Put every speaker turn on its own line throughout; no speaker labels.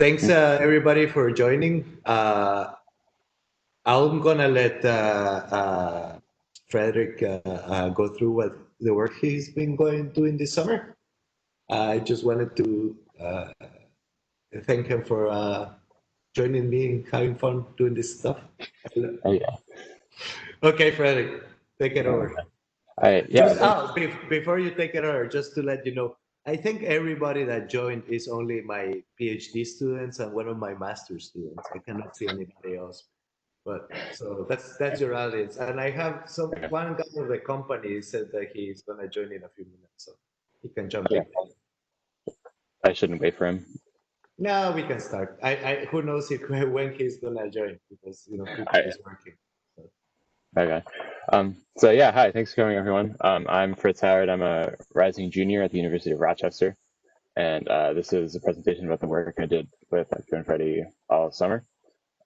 Thanks everybody for joining. I'm gonna let Frederick go through what the work he's been doing this summer. I just wanted to thank him for joining me and having fun doing this stuff.
Oh, yeah.
Okay, Frederick, take it over. Before you take it over, just to let you know, I think everybody that joined is only my PhD students and one of my master's students. I cannot see anybody else. But so that's your audience. And I have one guy of the company said that he's gonna join in a few minutes, so he can jump in.
I shouldn't wait for him.
No, we can start. I who knows when he's gonna join, because people is working. So.
Okay. So yeah, hi, thanks for coming, everyone. I'm Fritz. I'm a rising junior at the University of Rochester, and this is a presentation about the work I did with Dr. and Freddie all summer.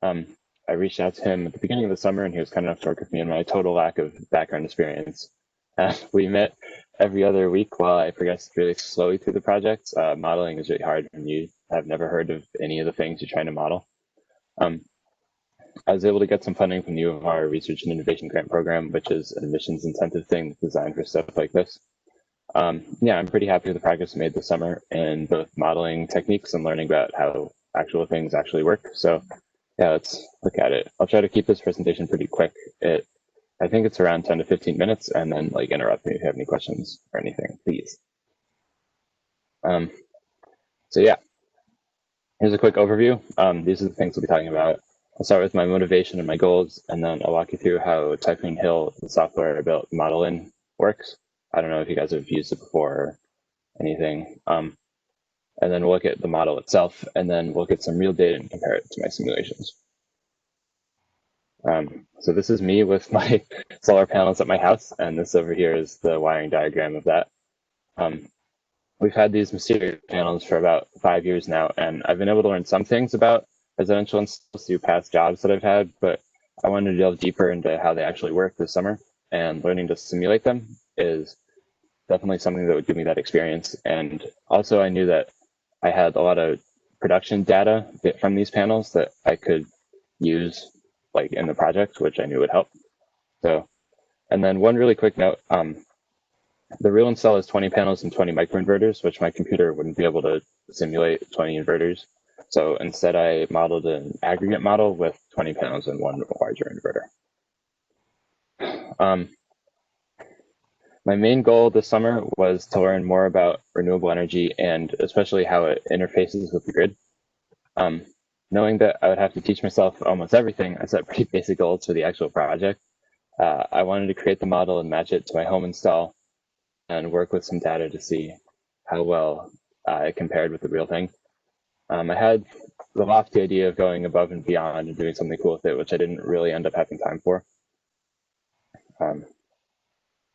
I reached out to him at the beginning of the summer, and he was kind enough to work with me in my total lack of background experience. We met every other week while I progressed really slowly through the project. Modeling is really hard when you have never heard of any of the things you're trying to model. I was able to get some funding from the U of R Research and Innovation Grant Program, which is an admissions incentive thing designed for stuff like this. Yeah, I'm pretty happy with the progress made this summer in both modeling techniques and learning about how actual things actually work. So yeah, let's look at it. I'll try to keep this presentation pretty quick. I think it's around 10 to 15 minutes, and then interrupt me if you have any questions or anything, please. So yeah, here's a quick overview. These are the things we'll be talking about. I'll start with my motivation and my goals, and then I'll walk you through how Typhoon HIL, the software I built model in, works. I don't know if you guys have used it before or anything. And then we'll look at the model itself, and then we'll get some real data and compare it to my simulations. So this is me with my solar panels at my house, and this over here is the wiring diagram of that. We've had these Mysterious panels for about 5 years now, and I've been able to learn some things about residential installs through past jobs that I've had, but I wanted to delve deeper into how they actually work this summer, and learning to simulate them is definitely something that would give me that experience. And also I knew that I had a lot of production data from these panels that I could use like in the project, which I knew would help. So, and then one really quick note, the real install is 20 panels and 20 microinverters, which my computer wouldn't be able to simulate 20 inverters. So instead I modeled an aggregate model with 20 panels and one larger inverter. My main goal this summer was to learn more about renewable energy and especially how it interfaces with the grid. Knowing that I would have to teach myself almost everything, I set pretty basic goals for the actual project. I wanted to create the model and match it to my home install and work with some data to see how well it compared with the real thing. I had the lofty idea of going above and beyond and doing something cool with it, which I didn't really end up having time for.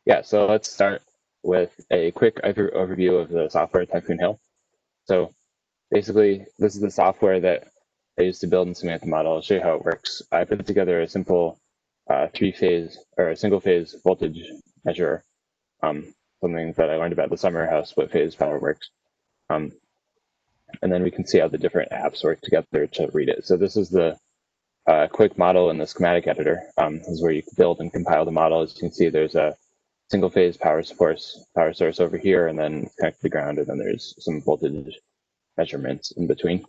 Yeah, so let's start with a quick overview of the software Typhoon HIL. So basically, this is the software that I used to build and simulate the model. I'll show you how it works. I put together a simple three-phase or a single-phase voltage measurer, something that I learned about this summer, how split-phase power works. And then we can see how the different apps work together to read it. So this is the quick model in the schematic editor. This is where you can build and compile the model. As you can see, there's a single-phase power source over here, and then connect to the ground, and then there's some voltage measurements in between.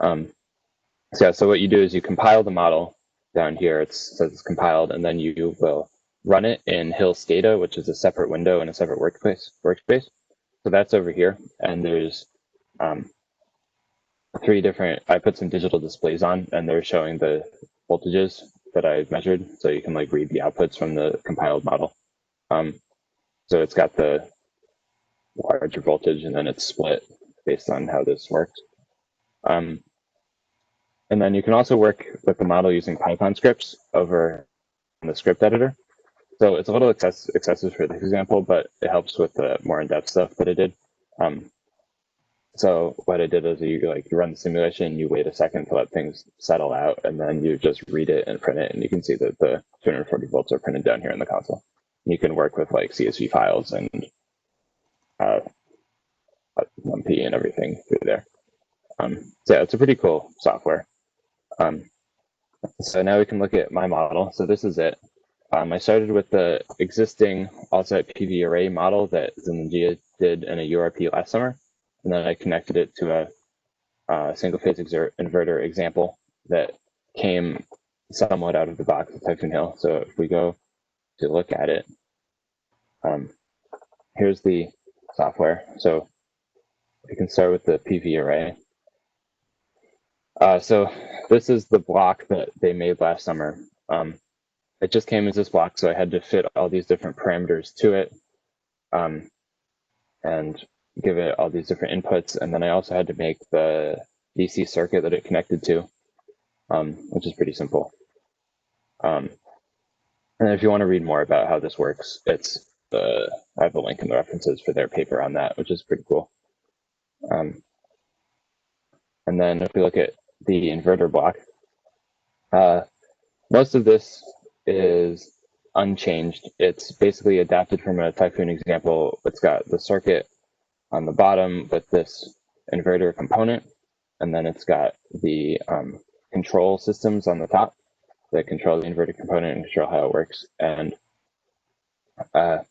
So what you do is you compile the model down here. It says it's compiled, and then you will run it in HIL SCADA, which is a separate window and a separate workspace. So that's over here, and there's 3 different. I put some digital displays on, and they're showing the voltages that I've measured, so you can read the outputs from the compiled model. So it's got the larger voltage, and then it's split based on how this works. And then you can also work with the model using Python scripts over in the script editor. So it's a little excessive for this example, but it helps with the more in-depth stuff that I did. So what I did is you run the simulation, you wait a second to let things settle out, and then you just read it and print it, and you can see that the 240 volts are printed down here in the console. You can work with CSV files and 1P and everything through there. So yeah, it's a pretty cool software. So now we can look at my model. So this is it. I started with the existing ALSET PV array model that Zingia did in a URP last summer, and then I connected it to a single-phase inverter example that came somewhat out of the box with Typhoon HIL. So if we go to look at it, here's the software. So we can start with the PV array. So this is the block that they made last summer. It just came as this block, so I had to fit all these different parameters to it and give it all these different inputs. And then I also had to make the DC circuit that it connected to, which is pretty simple. And if you want to read more about how this works, I have a link in the references for their paper on that, which is pretty cool. And then if we look at the inverter block, most of this is unchanged. It's basically adapted from a Typhoon example. It's got the circuit on the bottom with this inverter component, and then it's got the control systems on the top that control the inverter component and control how it works. And I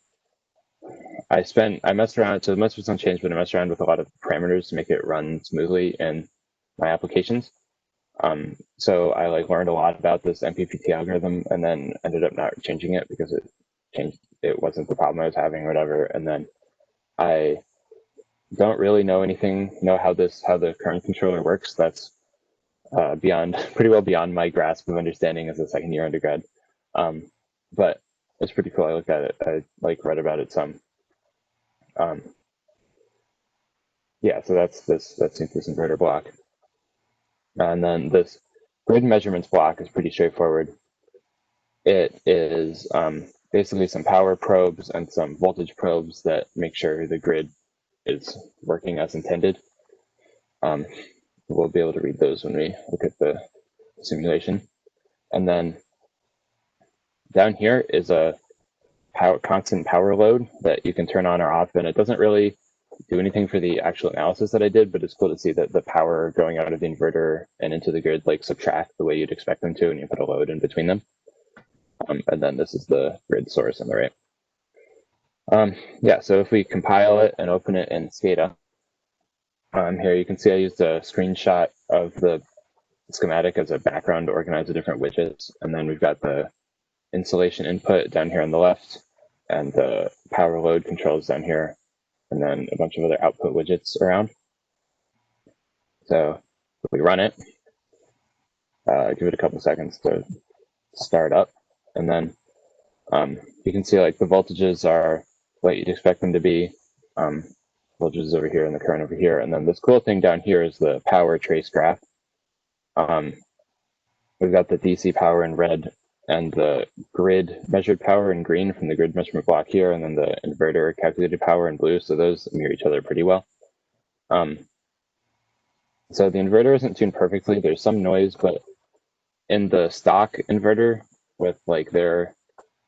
messed around, so most of it's unchanged, but I messed around with a lot of parameters to make it run smoothly in my applications. So I learned a lot about this MPPT algorithm and then ended up not changing it because it wasn't the problem I was having or whatever. And then I don't really know how the current controller works. That's pretty well beyond my grasp of understanding as a second year undergrad. But it's pretty cool. I looked at it. I read about it some. Yeah, so that's this inverter block. And then this grid measurements block is pretty straightforward. It is basically some power probes and some voltage probes that make sure the grid is working as intended. We'll be able to read those when we look at the simulation. And then down here is a constant power load that you can turn on or off, and it doesn't really do anything for the actual analysis that I did, but it's cool to see that the power going out of the inverter and into the grid subtract the way you'd expect them to, and you put a load in between them. And then this is the grid source on the right. Yeah, so if we compile it and open it in SCADA, here you can see I used a screenshot of the schematic as a background to organize the different widgets, and then we've got the insulation input down here on the left, and the power load controls down here, and then a bunch of other output widgets around. So if we run it, give it a couple seconds to start up, and then you can see the voltages are what you'd expect them to be. Voltages over here and the current over here, and then this cool thing down here is the power trace graph. We've got the DC power in red and the grid measured power in green from the grid measurement block here, and then the inverter calculated power in blue, so those mirror each other pretty well. So the inverter isn't tuned perfectly. There's some noise, but in the stock inverter with their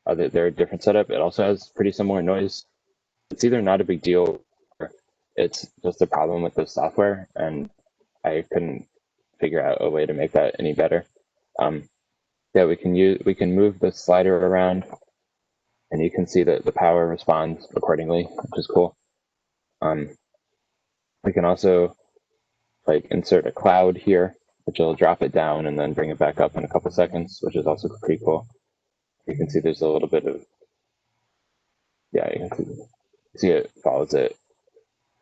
different setup, it also has pretty similar noise. It's either not a big deal or it's just a problem with the software, and I couldn't figure out a way to make that any better. Yeah, we can move the slider around, and you can see that the power responds accordingly, which is cool. We can also insert a cloud here, which will drop it down and then bring it back up in a couple seconds, which is also pretty cool. You can see there's a little bit of, yeah, you can see it follows it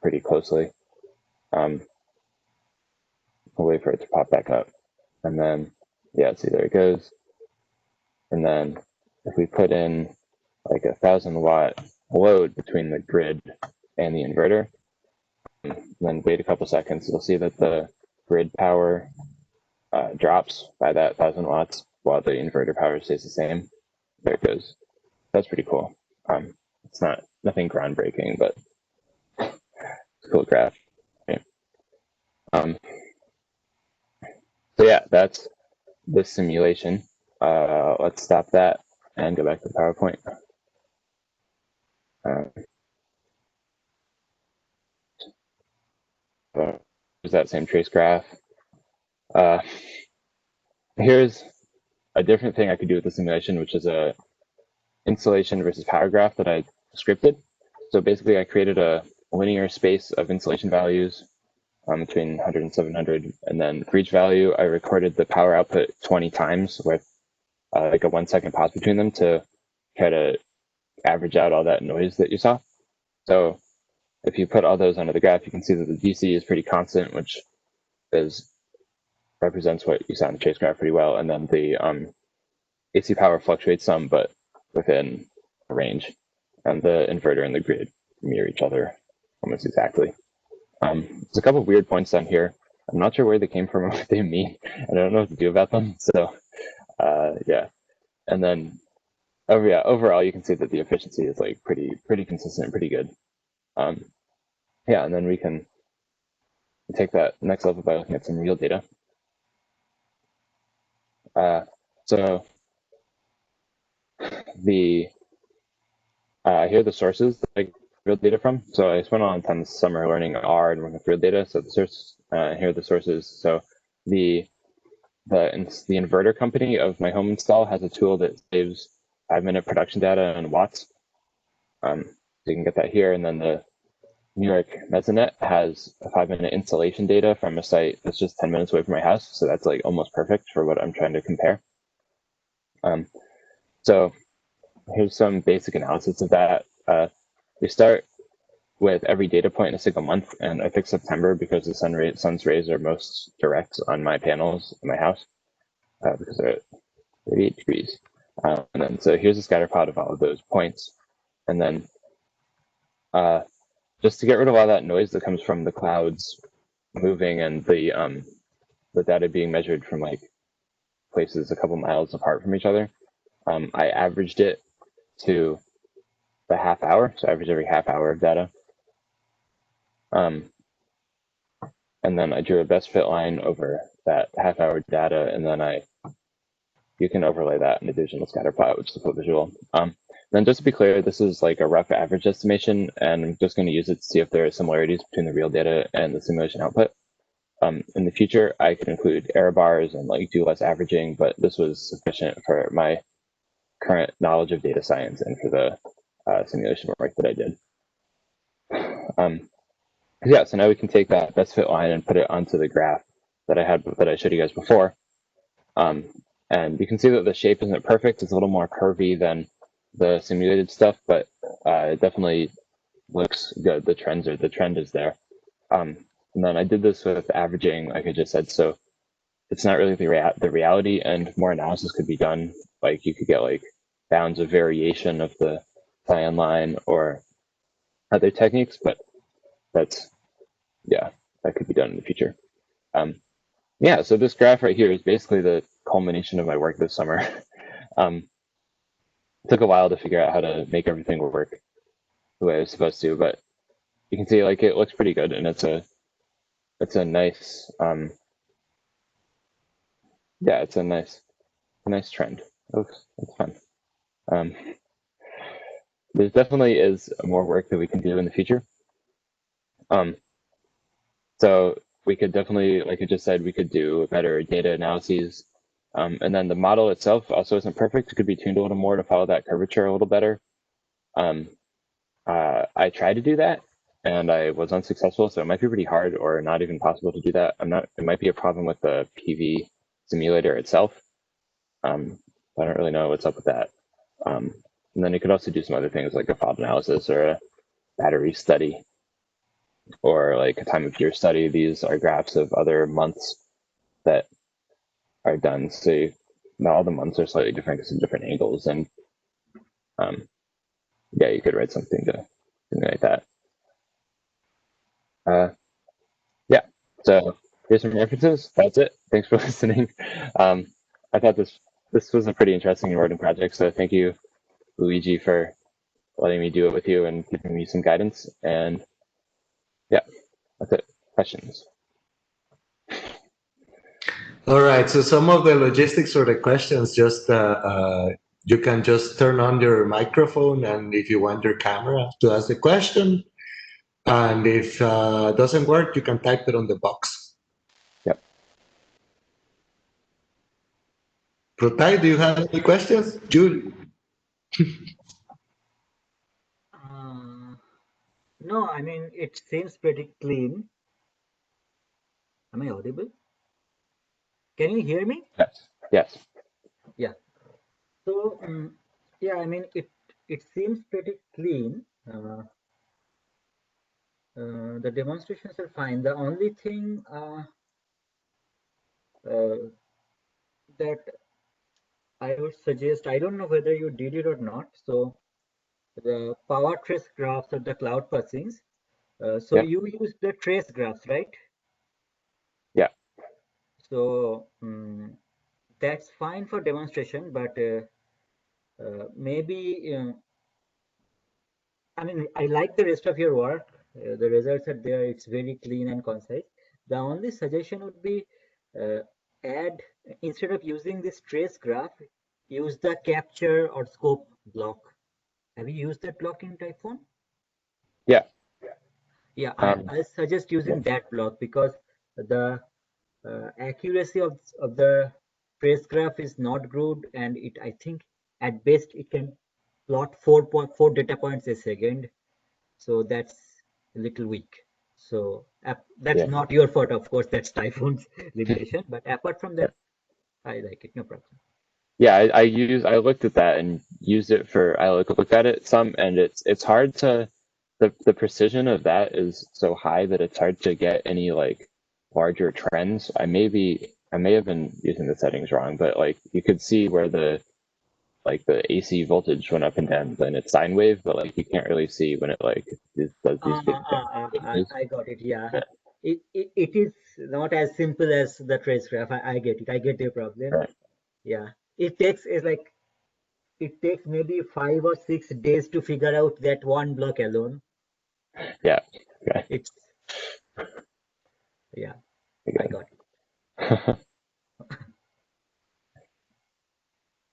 pretty closely. We'll wait for it to pop back up. And then, yeah, see, there it goes. And then if we put in 1,000-watt load between the grid and the inverter, and then wait a couple seconds, you'll see that the grid power drops by that 1,000 watts while the inverter power stays the same. There it goes. That's pretty cool. It's nothing groundbreaking, but it's a cool graph. Right? So yeah, that's this simulation. Let's stop that and go back to PowerPoint. that same trace graph. Here's a different thing I could do with the simulation, which is a insolation versus power graph that I scripted. So basically, I created a linear space of insolation values between 100 and 700, and then for each value, I recorded the power output 20 times with like a 1 second pause between them to try to average out all that noise that you saw. So if you put all those onto the graph, you can see that the DC is pretty constant, which represents what you saw in the trace graph pretty well. And then the AC power fluctuates some, but within a range. And the inverter and the grid mirror each other almost exactly. There's a couple of weird points down here. I'm not sure where they came from or what they mean, and I don't know what to do about them. So yeah. And then overall, you can see that the efficiency is like pretty consistent, pretty good. Yeah, and then we can take that next level by looking at some real data. So here are the sources that I get real data from. So I spent a lot of time this summer learning R and working with real data. So the source, here are the sources. So the inverter company of my home install has a tool that saves 5-minute production data in watts. So you can get that here. And then the New York Mesonet has a 5-minute installation data from a site that's just 10 minutes away from my house. So that's like almost perfect for what I'm trying to compare. So here's some basic analysis of that. We start with every data point in a single month, and I picked September because the sun's rays are most direct on my panels in my house because they're at 38 degrees. And then so here's a scatter plot of all of those points. And then just to get rid of all that noise that comes from the clouds moving and the data being measured from like places a couple miles apart from each other, I averaged it to the half hour, so I average every half hour of data. And then I drew a best fit line over that half hour data, and then you can overlay that in the divisional scatter plot, which is a full visual. Then just to be clear, this is like a rough average estimation, and I'm just going to use it to see if there are similarities between the real data and the simulation output. In the future, I could include error bars and like do less averaging, but this was sufficient for my current knowledge of data science and for the simulation work that I did. Yeah, so now we can take that best fit line and put it onto the graph that I showed you guys before. And you can see that the shape isn't perfect. It's a little more curvy than the simulated stuff, but it definitely looks good. The trend is there. And then I did this with averaging, like I just said, so it's not really the reality, and more analysis could be done. Like you could get like bounds of variation of the cyan line or other techniques, but that could be done in the future. Yeah, so this graph right here is basically the culmination of my work this summer. It took a while to figure out how to make everything work the way it was supposed to, but you can see like it looks pretty good, and it's a nice it's a nice trend. It's fun. There definitely is more work that we can do in the future. So we could definitely, like I just said, we could do better data analyses. And then the model itself also isn't perfect. It could be tuned a little more to follow that curvature a little better. I tried to do that, and I was unsuccessful, so it might be pretty hard or not even possible to do that. It might be a problem with the PV simulator itself. I don't really know what's up with that. And then you could also do some other things like a FOB analysis or a battery study or like a time of year study. These are graphs of other months that are done. So all the months are slightly different because of different angles. And yeah, you could write something like that. Yeah, so here's some references. That's it. Thanks for listening. I thought this was a pretty interesting and rewarding project. So thank you, Luigi, for letting me do it with you and giving me some guidance. And yeah, that's it. Questions?
All right. So some of the logistics or the questions, just you can just turn on your microphone, and if you want your camera to ask the question, And if doesn't work, you can type it on the box.
Yep.
Protai, do you have any questions? Julie?
No, I mean, it seems pretty clean. Am I audible? Can you hear me?
Yes. Yes.
Yeah. So, yeah, I mean, it seems pretty clean. The demonstrations are fine. The only thing that I would suggest, I don't know whether you did it or not. So the power trace graphs or the cloud passings. So
Yeah.
you use the trace graphs, right?
Yeah.
So that's fine for demonstration, but maybe I mean, I like the rest of your work. The results are there. It's very clean and concise. The only suggestion would be uh, add, instead of using this trace graph, use the capture or scope block. Have you used that block in Typhoon?
Yeah.
Yeah,
Um,
I suggest
yeah.
using that block because the accuracy of the trace graph is not good, and it, I think, at best it can plot 4.4 data points a second. So that's a little weak. So that's
Yeah.
not your fault, of course. That's Typhoon's limitation. But apart from
Yeah.
that, I like it. No problem.
Yeah, I looked at that and used it for I looked at it some, and it's hard to the precision of that is so high that it's hard to get any like larger trends. I may have been using the settings wrong, but like you could see where the like the AC voltage went up and down then it's sine wave, but like you can't really see when it like does these big changes.
I got it. Yeah, it is not as simple as the trace graph. I get it. I get your problem.
Right.
Yeah, it takes maybe 5 or 6 days to figure out that one block alone.
Yeah. Okay.
It's yeah, I
Again.
got it.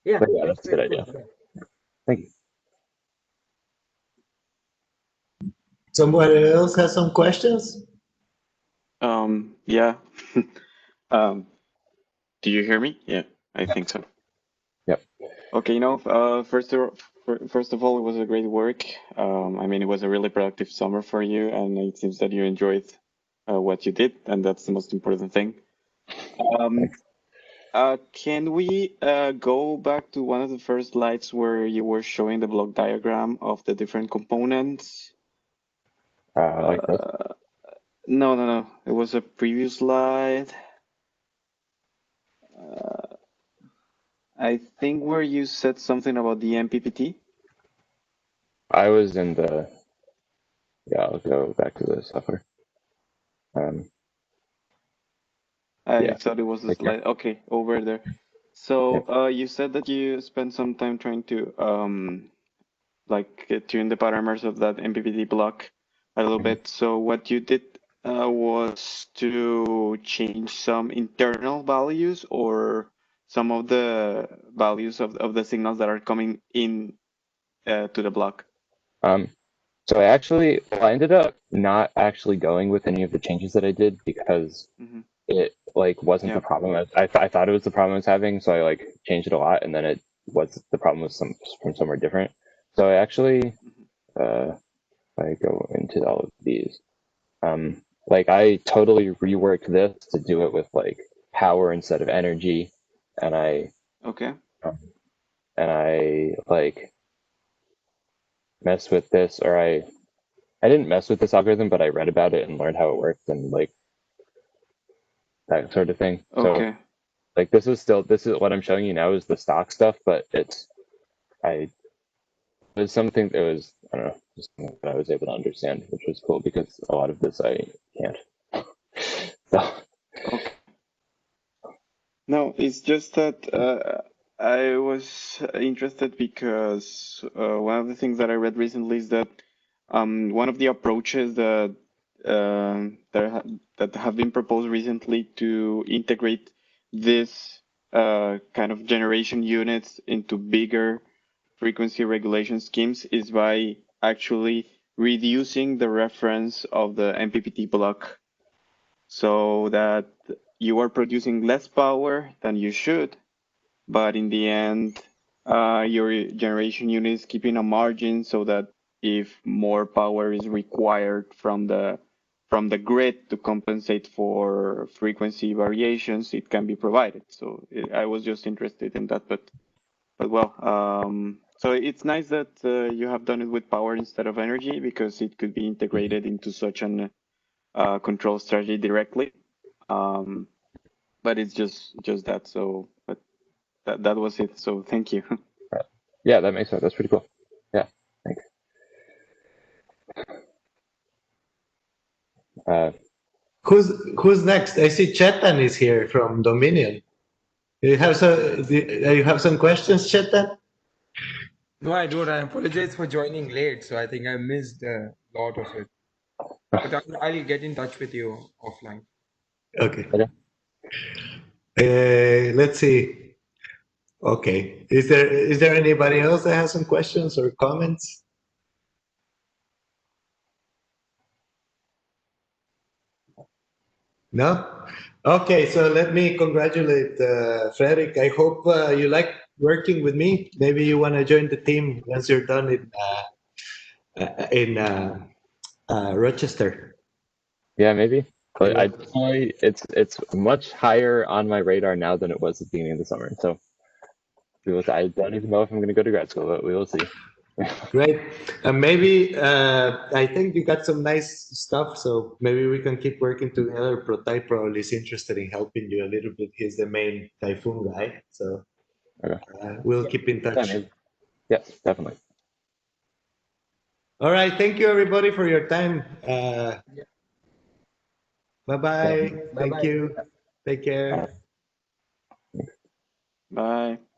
Yeah,
But yeah,
that's
that's a good
very good.
idea.
Yeah.
Thank you.
Somebody else has some questions?
Yeah. Um, do you hear me? Yeah, I think so.
Yep.
Okay, first of all, it was a great work. I mean, it was a really productive summer for you, and it seems that you enjoyed what you did, and that's the most important thing. Um,
Thanks.
can we go back to one of the first slides where you were showing the block diagram of the different components?
Like this.
No. It was a previous slide. I think where you said something about the MPPT.
I was in the yeah, I'll go back to the software.
I
Yeah,
thought it was the
right here.
slide. Okay, over there.
Yep.
So you said that you spent some time trying to like tune the parameters of that MPPT block a little bit. So what you did was to change some internal values or some of the values of the signals that are coming in to the block.
So I ended up not actually going with any of the changes that I did because
Mm-hmm.
it like wasn't the
Yeah.
problem. I thought it was the problem I was having, so I like changed it a lot, and then it was the problem was from somewhere different. So I actually, uh, I go into all of these. Like I totally reworked this to do it with like power instead of energy, and
Okay.
I like messed with this, or I didn't mess with this algorithm, but I read about it and learned how it works and like that sort of thing. So
Okay.
like this is what I'm showing you now is the stock stuff, but it was something that was I don't know, just something that I was able to understand, which was cool because a lot of this I can't. So
Okay. No, it's just that I was interested because one of the things that I read recently is that one of the approaches that have been proposed recently to integrate this kind of generation units into bigger frequency regulation schemes is by actually reducing the reference of the MPPT block so that you are producing less power than you should, but in the end, your generation unit is keeping a margin so that if more power is required from the grid to compensate for frequency variations, it can be provided. So I was just interested in that, but well, so it's nice that you have done it with power instead of energy, because it could be integrated into such an control strategy directly. But it's just that. So, but that was it. So thank you.
Yeah, that makes sense. That's pretty cool. Yeah, thanks.
Who's next? I see Chetan is here from Dominion. Do you have some questions, Chetan?
No, I don't. I apologize for joining late, so I think I missed a lot of it. But I'll get in touch with you offline.
Okay.
Okay.
Let's see. Okay. Is there anybody else that has some questions or comments? No? Okay, so let me congratulate Frederick. I hope you like working with me. Maybe you want to join the team once you're done in Rochester.
Yeah, maybe. But
Yeah.
I definitely, it's much higher on my radar now than it was at the beginning of the summer. So I don't even know if I'm going to go to grad school, but we will see.
Great. Maybe I think you got some nice stuff, so maybe we can keep working together. Protype probably is interested in helping you a little bit. He's the main Typhoon guy, so
Okay.
we'll keep in
Yeah,
touch.
maybe. Yes, definitely.
All right. Thank you, everybody, for your time. Bye-bye.
Bye-bye.
Thank you. Take care.
Bye.
Bye.